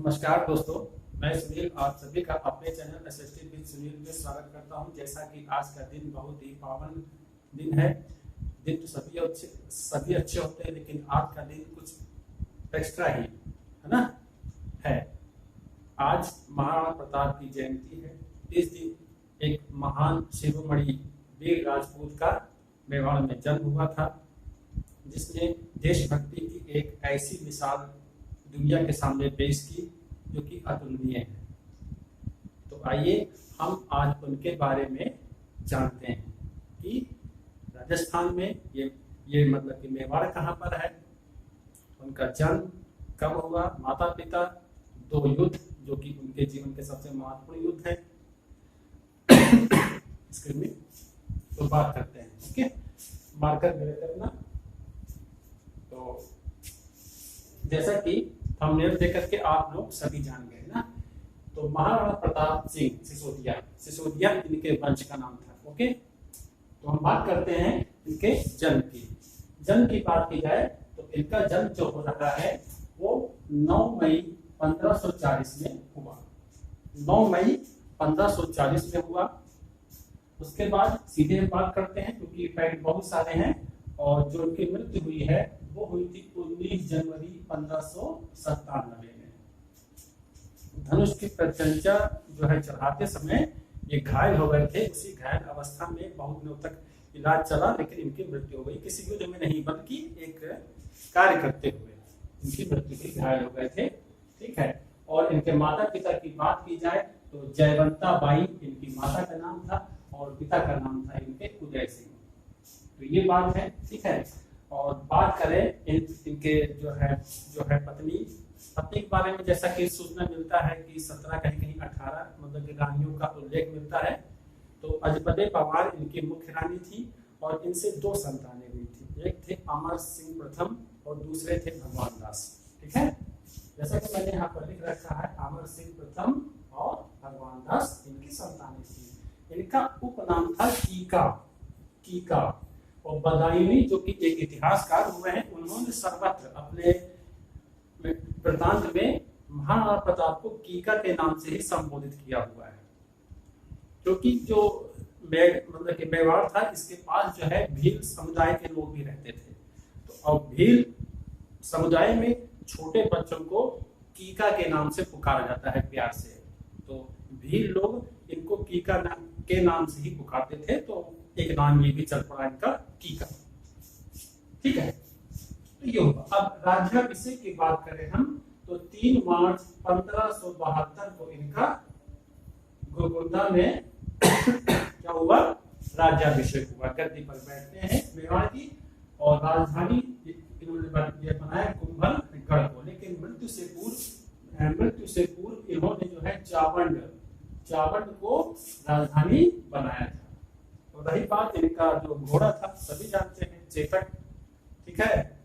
नमस्कार दोस्तों, मैं सुनील आप सभी का अपने चैनल एसएसटी विद सुनील में स्वागत करता हूं। जैसा कि आज का दिन बहुत ही पावन दिन है। दिन तो सभी अच्छे होते हैं, लेकिन आज का दिन कुछ एक्स्ट्रा ही है ना है। आज महाराणा प्रताप की जयंती है। इस दिन एक महान शिरोमणि वीर राजपूत का मेवाड़ में जन्म हुआ था, जिसने देशभक्ति की एक ऐसी मिसाल दुनिया के सामने पेश की जो कि अतुलनीय है। तो आइए हम आज उनके बारे में जानते हैं कि राजस्थान में ये मतलब कि मेवाड़ कहाँ पर है, उनका जन्म कब हुआ, माता पिता, दो युद्ध जो कि उनके जीवन के सबसे महत्वपूर्ण युद्ध है, इसके में तो बात करते हैं। ठीक है, मार्कर मेरे करना। तो जैसा कि थंबनेल देख करके आप लोग सभी जान गए ना, तो महाराणा प्रताप सिंह सिसोदिया इनके वंश का नाम था। ओके, तो हम बात करते हैं इनके जन्म की बात की जाए तो इनका जन्म जो हो रहा है वो 9 मई 1540 में हुआ। 9 मई 1540 में हुआ। उसके बाद सीधे बात करते हैं, क्योंकि फैक्ट बहुत सारे हैं। और जो उनकी मृत्यु हुई है वो हुई थी 19 जनवरी 1597 में। धनुष की प्रत्यंचा जो है चढ़ाते समय ये घायल हो गए थे। उसी घायल अवस्था में बहुत दिनों तक इलाज चला, लेकिन इनकी मृत्यु हो गई। किसी युद्ध में नहीं, बल्कि एक कार्य करते हुए इनकी मृत्यु हुई, घायल हो गए थे। ठीक है, और इनके माता पिता की बात की जाए तो जयवंता बाई इनकी माता का नाम था और पिता का नाम था इनके उदय सिंह। तो ये बात है। ठीक है, और बात करें इनके जो है पत्नी के बारे में, जैसा कि सूचना मिलता है कि 17 कहीं 18 मतलब कि रानियों का उल्लेख मिलता है। तो अजपदे पवार इनकी मुख्य रानी थी और इनसे 2 संतानें हुई थी। एक थे अमर सिंह प्रथम और दूसरे थे भगवान दास। ठीक है, जैसा कि मैंने यहाँ पर लिख रखा है, अमर सिंह प्रथम और भगवान दास इनकी संतानें थी। इनका उपनाम था कीका। और बदायूनी जो कि एक इतिहासकार हुए हैं, उन्होंने सर्वत्र अपने वृत्तांत में महाराणा प्रताप को कीका के नाम से ही संबोधित किया हुआ है। क्योंकि जो मतलब कि मेवाड़ था, इसके पास जो है भील समुदाय के लोग भी रहते थे। तो अब भील समुदाय में छोटे बच्चों को कीका के नाम से पुकारा जाता है, प्यार से। तो भील लोग इनको कीका के नाम से ही पुकारते थे, तो एक नाम ये भी चल पड़ा इनका कीका। ठीक है, तो ये होगा। अब राज्याभिषेक की बात करें हम तो 3 मार्च 1572 को इनका गोकुंदा में क्या हुआ, राज्याभिषेक हुआ। गद्दी पर बैठते हैं मेवाड़ की, और राजधानी इन्होंने बनाया कुंभलगढ़ को। लेकिन मृत्यु से पूर्व इन्होंने जो है चावंड को राजधानी बनाया था। तो रही बात इनका जो घोड़ा था, सभी जानते हैं, चेतक। ठीक है,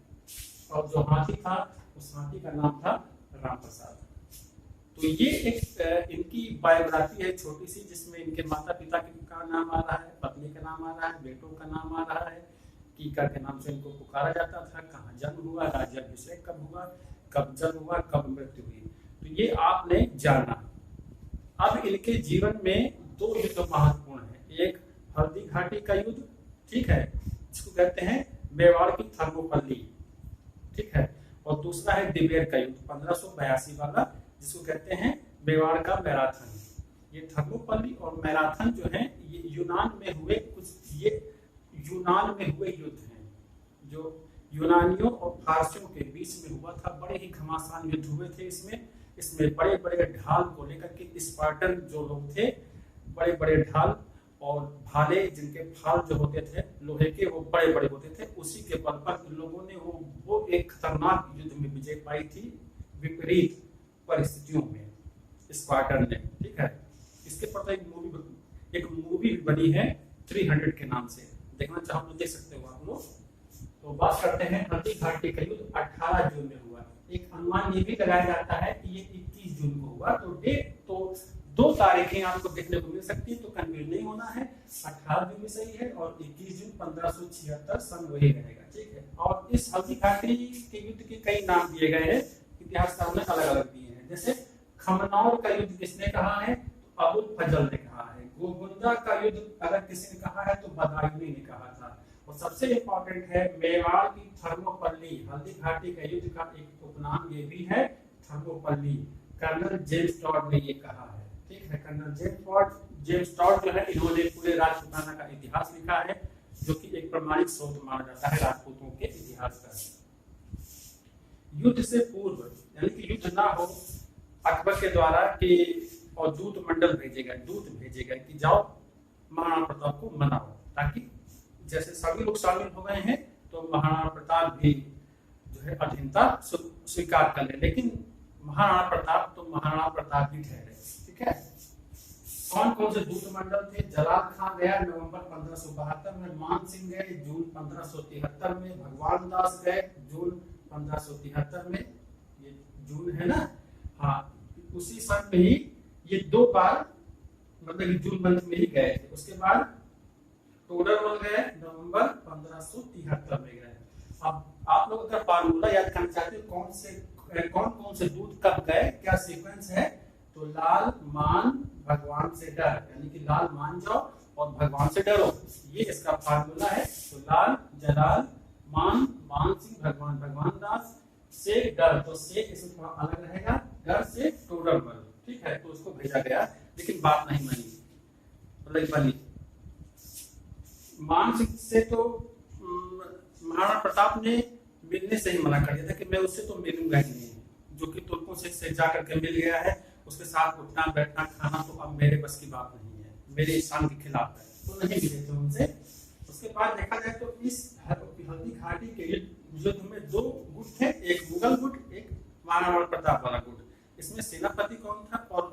और जो हाथी था उस हाथी का नाम था राम प्रसाद। तो ये एक इनकी बायोग्राफी है छोटी सी, जिसमें इनके माता पिता का नाम आ रहा है, पत्नी का नाम आ रहा है, बेटों का नाम आ रहा है, कीका के नाम से इनको पुकारा जाता था, कहाँ जन्म हुआ, राज्याभिषेक कब हुआ, कब जन्म हुआ, कब मृत्यु हुई। तो ये आपने जाना। अब इनके जीवन में 2 युद्ध महत्वपूर्ण है। एक हल्दी घाटी का युद्ध, ठीक है, जिसको कहते हैं मेवाड़ की थर्मोपल्ली। ठीक है, और दूसरा है दिबेर का युद्ध 1582 वाला, जिसको कहते हैं मेवाड़ का मैराथन। ये थर्मोपल्ली और मैराथन जो है ये यूनान में हुए युद्ध हैं, जो यूनानियों और फारसियों के बीच में हुआ था। बड़े ही घमासान युद्ध हुए थे। इसमें बड़े बड़े ढाल को लेकर के स्पार्टन जो लोग थे, बड़े बड़े ढाल और भाले, जिनके फाल जो होते थे लोहे के, वो बड़े बड़े होते थे। उसी के बल पर इन लोगों ने वो एक खतरनाक युद्ध में विजय पाई थी, विपरीत परिस्थितियों में, स्पार्टन ने। ठीक है, इसके पर एक मूवी भी बनी है 300 के नाम से, देखना चाहो तो देख सकते हो आप लोग। तो बात करते हैं हल्दी घाटी का युद्ध 18 जून में हुआ। एक अनुमान ये भी लगाया जाता है कि ये 21 जून को हुआ। तो डेट तो 2 तारीखें आपको देखने को मिल सकती है, तो कंफ्यूज नहीं होना है। 18 जून भी सही है और 21 जून 1576 सन वही रहेगा। ठीक है, और इस हल्दी घाटी के युद्ध के कई नाम दिए गए हैं, इतिहासकारों ने अलग अलग दिए हैं। हैं। जैसे खमनौर का युद्ध किसने कहा है? तो अबुल फजल ने कहा है। गोगुंदा का युद्ध अगर किसी ने कहा है तो बदायूनी ने कहा था। और सबसे इंपॉर्टेंट है मेवाड़ की थर्मोपल्ली, हल्दी घाटी का युद्ध का एक उपनाम ये भी है थर्मोपल्ली, कर्नल जेम्स टॉड ने ये कहा है। ठीक है, कर्नल जेम्स टॉड जो है इन्होंने पूरे राजपूताना का इतिहास लिखा है, जो कि एक प्रमाणिक स्रोत माना जाता है राजपूतों के इतिहास का। युद्ध से पूर्व यानी कि युद्ध ना हो, अकबर के द्वारा कि और दूत भेजे गए कि जाओ महाराणा प्रताप को मनाओ, ताकि जैसे सभी लोग शामिल हो गए हैं तो महाराणा प्रताप भी जो है अधीनता स्वीकार कर ले। लेकिन महाराणा प्रताप ही ठहरे। ठीक है, कौन कौन से दूत मंडल थे? जलाल खान गया नवंबर 1572 में, मान सिंह गए जून 1573 में, भगवान दास गए जून 1573 में, ये जून है ना, हाँ उसी सन में ही ये 2 बार मतलब जून मंथ में ही गए थे। उसके बाद टोडरमल गए नवंबर 1573 में गए। अब आप लोग अगर फार्मूला याद करना चाहते हो कौन कौन से दूत कब गए, क्या सीक्वेंस है, तो लाल मान भगवान से डर, यानी कि लाल मान जाओ और भगवान से डरो, ये इसका फार्मूला है। तो लाल जलाल मान सिंह भगवान दास से डर, तो से इसमें थोड़ा अलग रहेगा, डर से टोडरमल। ठीक है, तो उसको भेजा गया लेकिन बात नहीं मानी। मान सिंह से तो महाराणा प्रताप ने मिलने से ही मना कर दिया था कि मैं उससे तो मिलूंगा ही नहीं, जो कि तुर्कों से जाकर के मिल गया है, उसके साथ उठना बैठना खाना तो अब मेरे बस की बात नहीं है, मेरे शान के खिलाफ है, तो नहीं मिले थे उनसे। उसके बाद देखा जाए तो इस हल्दी घाटी के युद्ध में 2 गुट थे, एक मुगल गुट, एक महाराणा प्रताप वाला गुट। इसमें सेनापति कौन था और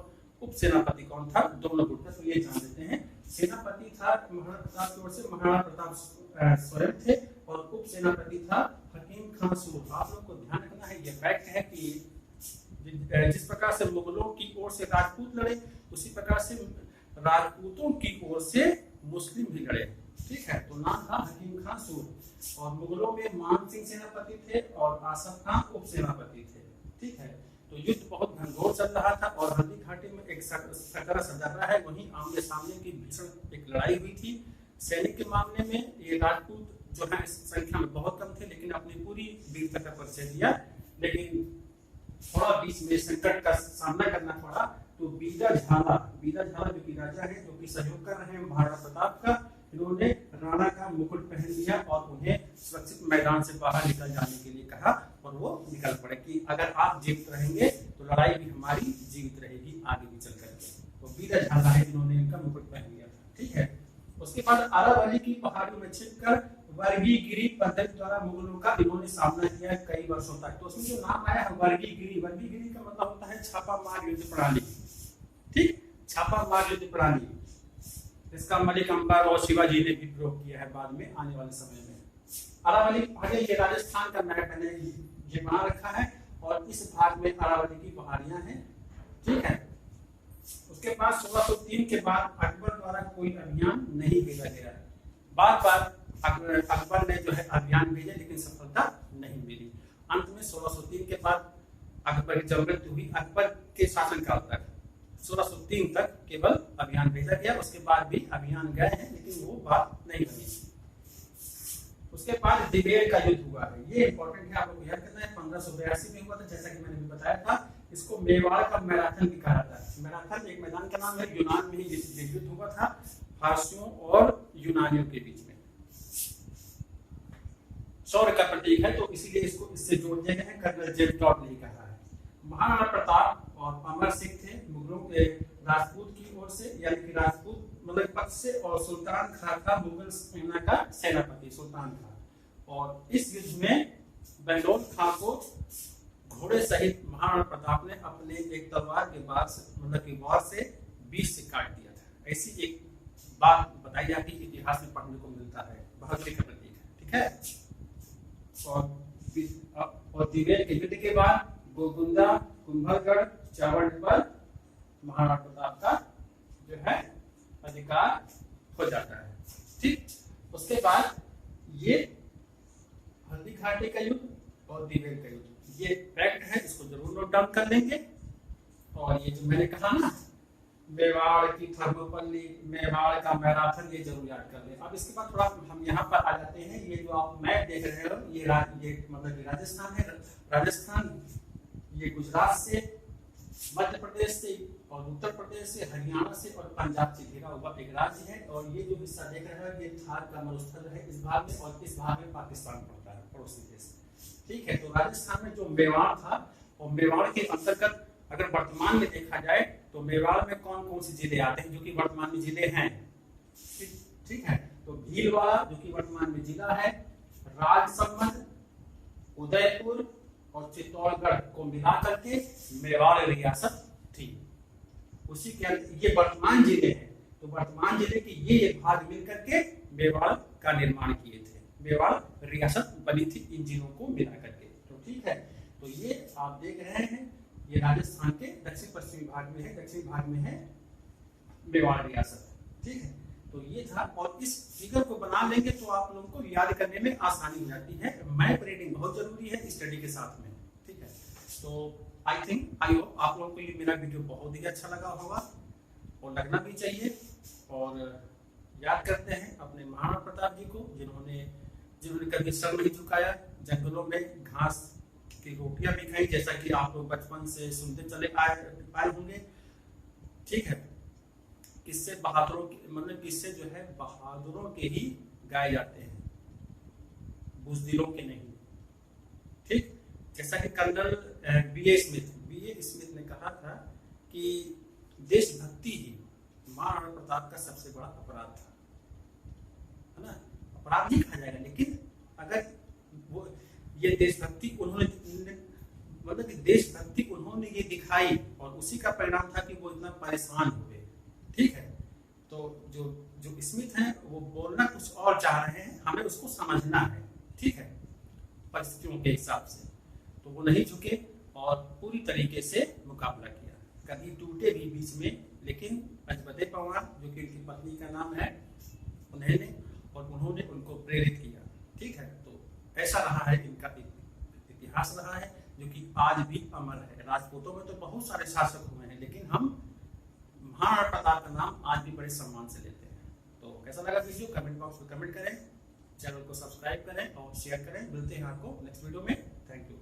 उप सेनापति कौन था, दोनों गुट था, तो ये जान लेते हैं। सेनापति था महाराणा प्रताप की ओर से महाराणा प्रताप स्वयं थे, और उप सेनापति था हकीम खान सूर। आप लोग को ध्यान रखना है, ये फैक्ट है कि जिस प्रकार से मुगलों की ओर से राजपूत लड़े, उसी प्रकार से राजपूतों की ओर से मुस्लिम भी लड़े। ठीक है, तो नाम था हकीम खान सूर, और मुगलों में मान सिंह सेनापति थे और आसफ खान उप सेनापति थे। ठीक है, तो युद्ध बहुत घनघोर चल रहा था और हल्दी घाटी में एक सकरा सदर्रा है, वहीं आमने सामने की भीषण एक लड़ाई हुई थी। सैनिक के मामले में ये राजपूत जो है संख्या में बहुत कम थे, लेकिन अपनी पूरी वीरता का परिचय दिया, लेकिन थोड़ा बीच में संकट का सामना करना पड़ा। तो बीजा झाला जो कि राजा है, जो कि सहयोग कर रहे हैं महाराणा प्रताप का, इन्होंने राणा का मुकुट पहन लिया और उन्हें सुरक्षित मैदान से बाहर निकल जाने के लिए कहा, और वो निकल पड़े कि अगर आप जीवित रहेंगे तो लड़ाई भी हमारी जीवित रहेगी आगे भी चल करके। तो बीजा झाला है, इन्होंने इनका मुकुट पहन लिया था। ठीक है, उसके बाद अरावली की पहाड़ियों में छिपकर वर्गीगिरी पद्धति द्वारा मुगलों का इन्होंने सामना किया कई वर्षों तक। तो उसमें जो नाम आया है वर्गीगिरी का मतलब होता है छापा मार युद्ध प्रणाली। ठीक, छापा मार युद्ध प्रणाली, इसका मलिक अंबर और शिवाजी ने भी प्रयोग किया है बाद में आने वाले समय में। अरावली पहाड़ी ये राजस्थान का मैप मैंने ये बना रखा है, और इस भाग में अरावली की पहाड़ियां हैं। ठीक है, उसके बाद 1603 के बाद अकबर द्वारा कोई अभियान नहीं भेजा गया है। बार अकबर ने जो है अभियान भेजे, लेकिन सफलता नहीं मिली। अंत में 1603 के बाद अकबर की जब मृत्यु हुई, अकबर के शासनकाल तक 1603 तक केवल अभियान भेजा गया, उसके बाद भी अभियान गए हैं लेकिन वो बात नहीं बनी। उसके बाद दिवेल का युद्ध हुआ है, ये इंपॉर्टेंट है, आपको याद करना है। 1582 में हुआ था, जैसा कि मैंने भी बताया था। इसको मेवाड़ का मैराथन भी कहा जाता है। मैराथन एक मैदान का नाम है, यूनान में ही ये युद्ध हुआ था, फारसियों और यूनानियों के बीच में। शौर्य का प्रतीक है, तो इसीलिए इसको इससे जोड़ दिया गया है। कर्नल जेम्स टॉड ने कहा है। महाराणा प्रताप और अमर सिंह थे मुगलों के राजपूत की ओर से, यानी कि राजपूत मतलब पक्ष से, और सुल्तान खान था मुगल सेना का सेनापति सुल्तान खान। और इस युद्ध में बहलोल खां को घोड़े सहित महाराणा प्रताप ने अपने एक तलवार के वार से 20 से काट दिया था। ऐसी एक बात बताई जाती है, इतिहास में पढ़ने को मिलता है, बहादुरी का प्रतीक है। ठीक है, और दिवेल के युद्ध के बाद गोगुंदा, कुंभलगढ़, चावंड पर महाराणा प्रताप का जो है अधिकार हो जाता है। ठीक, उसके बाद ये हल्दी घाटी का युद्ध और दिवेल का युद्ध, ये फैक्ट है, इसको जरूर नोट डाउन कर लेंगे। और ये जो मैंने कहा ना मेवाड़ की थर्मोपल्ली, मेवाड़ का मैराथन, ये जरूर याद कर लें। अब इसके बाद थोड़ा हम यहाँ पर आ जाते हैं। ये जो आप मैप देख रहे हो ये मतलब राजस्थान है। राजस्थान ये गुजरात से, मध्य प्रदेश से और उत्तर प्रदेश से, हरियाणा से और पंजाब से घिरा हुआ एक राज्य है। और ये जो हिस्सा देख रहे हो ये थार का मरुस्थल है इस भाग में, और इस भाग में पाकिस्तान पड़ता है, पड़ोसी देश। ठीक है, तो राजस्थान में जो मेवाड़ था और मेवाड़ के अंतर्गत अगर वर्तमान में देखा जाए तो मेवाड़ में कौन कौन से जिले आते हैं जो कि वर्तमान में जिले हैं। ठीक है, तो भीलवाड़ा जो कि वर्तमान में जिला है, राजसमंद, उदयपुर और चित्तौड़गढ़ को मिला करके मेवाड़ रियासत थी। उसी के ये वर्तमान जिले हैं, तो वर्तमान जिले के ये भाग मिलकर के मेवाड़ का निर्माण किए थे, मेवाड़ रियासत बनी थी इन जिलों को मिला करके। तो ठीक है, तो ये आप देख रहे हैं ये राजस्थान के दक्षिण पश्चिमी भाग में है, दक्षिणी भाग में है मेवाड़ रियासत। ठीक है, तो ये था। और इस फिगर को बना लेंगे तो आप लोगों को याद करने में आसानी हो जाती है। मैप रीडिंग बहुत जरूरी है स्टडी के साथ में। ठीक है, तो आई होप आप लोगों को ये मेरा वीडियो बहुत ही अच्छा लगा होगा और लगना भी चाहिए। और याद करते हैं अपने महाराणा प्रताप जी को जिन्होंने कभी सर नहीं झुकाया, जंगलों में घास की रोटियां भी खाई, जैसा कि आप लोग बचपन से सुनते चले आए होंगे। ठीक है, किससे बहादुरों के मतलब किससे जो है बहादुरों के ही गाए जाते हैं, बुजदिलों के नहीं। ठीक, जैसा कि कर्नल बी.ए. स्मिथ ने कहा था कि देशभक्ति ही महाराणा प्रताप का सबसे बड़ा अपराध था, है ना। अपराध ही कहा जाएगा, लेकिन अगर वो ये देशभक्ति उन्होंने मतलब कि देशभक्ति उन्होंने ये दिखाई और उसी का परिणाम था कि वो इतना परेशान हुए। ठीक है, तो जो स्मिथ हैं वो बोलना कुछ और चाह रहे हैं, हमें उसको समझना है। ठीक है, परिस्थितियों के हिसाब से तो वो नहीं झुके और पूरी तरीके से मुकाबला किया, कभी टूटे भी बीच में, लेकिन अजबदे पवार जो कि उनकी पत्नी का नाम है उन्होंने उनको प्रेरित किया। ठीक है, तो ऐसा रहा है इनका इतिहास रहा है जो कि आज भी अमर है। राजपूतों में तो बहुत सारे शासक हुए हैं, लेकिन हम महाराणा प्रताप का नाम आज भी बड़े सम्मान से लेते हैं। तो कैसा लगा वीडियो कमेंट बॉक्स में कमेंट करें, चैनल को सब्सक्राइब करें और शेयर करें। मिलते हैं आपको नेक्स्ट वीडियो में। Thank you.